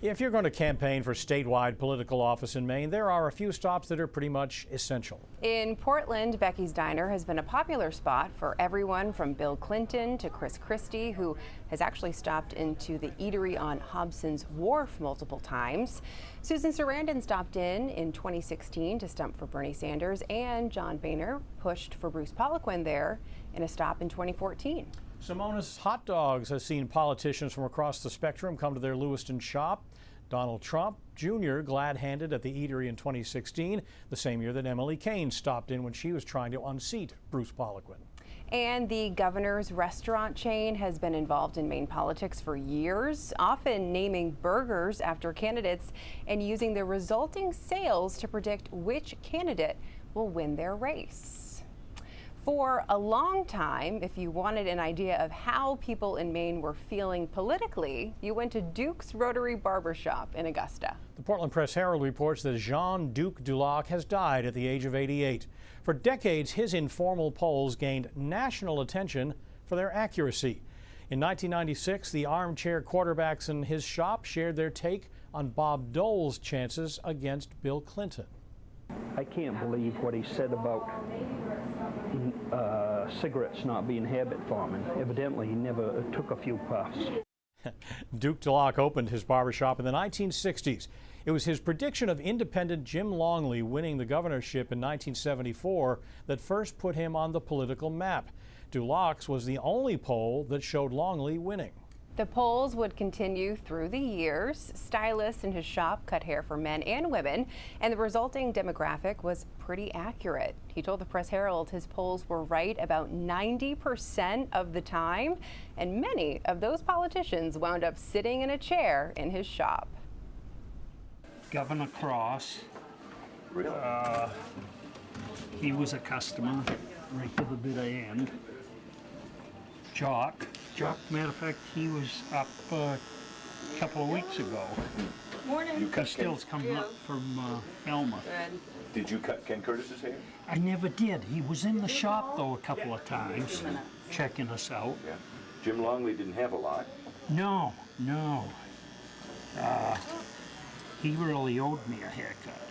If you're going to campaign for statewide political office in Maine, there are a few stops that are pretty much essential. In Portland, Becky's Diner has been a popular spot for everyone from Bill Clinton to Chris Christie, who has actually stopped into the eatery on Hobson's Wharf multiple times. Susan Sarandon stopped in 2016 to stump for Bernie Sanders, and John Boehner pushed for Bruce Poliquin there in a stop in 2014. Simona's Hot Dogs has seen politicians from across the spectrum come to their Lewiston shop. Donald Trump Jr. glad-handed at the eatery in 2016, the same year that Emily Kane stopped in when she was trying to unseat Bruce Poliquin. And the governor's restaurant chain has been involved in Maine politics for years, often naming burgers after candidates and using the resulting sales to predict which candidate will win their race. For a long time, if you wanted an idea of how people in Maine were feeling politically, you went to Duke's Rotary Barbershop in Augusta. The Portland Press-Herald reports that Jean Duke Dulac has died at the age of 88. For decades, his informal polls gained national attention for their accuracy. In 1996, the armchair quarterbacks in his shop shared their take on Bob Dole's chances against Bill Clinton. I can't believe what he said about cigarettes not being habit forming. Evidently, he never took a few puffs. Duke Dulac opened his barbershop in the 1960s. It was his prediction of independent Jim Longley winning the governorship in 1974 that first put him on the political map. Dulac's was the only poll that showed Longley winning. The polls would continue through the years. Stylists in his shop cut hair for men and women, and the resulting demographic was pretty accurate. He told the Press-Herald his polls were right about 90% of the time, and many of those politicians wound up sitting in a chair in his shop. Governor Cross, he was a customer right to the bitter end. Jock, matter of fact, he was up a couple of weeks ago. Morning. He still's coming up from Elma. Did you cut Ken Curtis's hair? I never did. He was in the shop though a couple of times, checking us out. Yeah. Jim Longley didn't have a lot. No. He really owed me a haircut.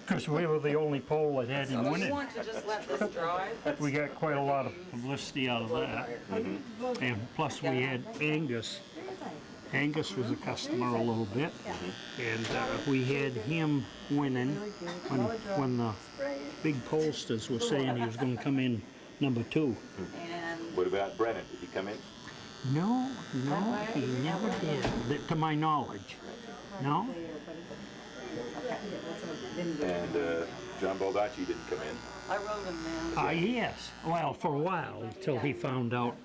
Because we were the only poll that had him winning. You want to just let this dry? We got quite a lot of publicity out of that. And plus we had Angus. Angus was a customer a little bit. And we had him winning when the big pollsters were saying he was going to come in number 2. What about Brennan? Did he come in? No, he never did, to my knowledge. No? And John Baldacci didn't come in. I wrote him down. Yes. Well, for a while, until he found out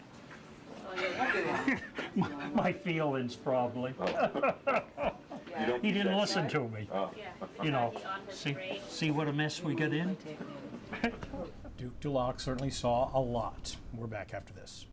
my feelings, probably. He didn't listen to me. You know, see what a mess we got in? Duke Dulac certainly saw a lot. We're back after this.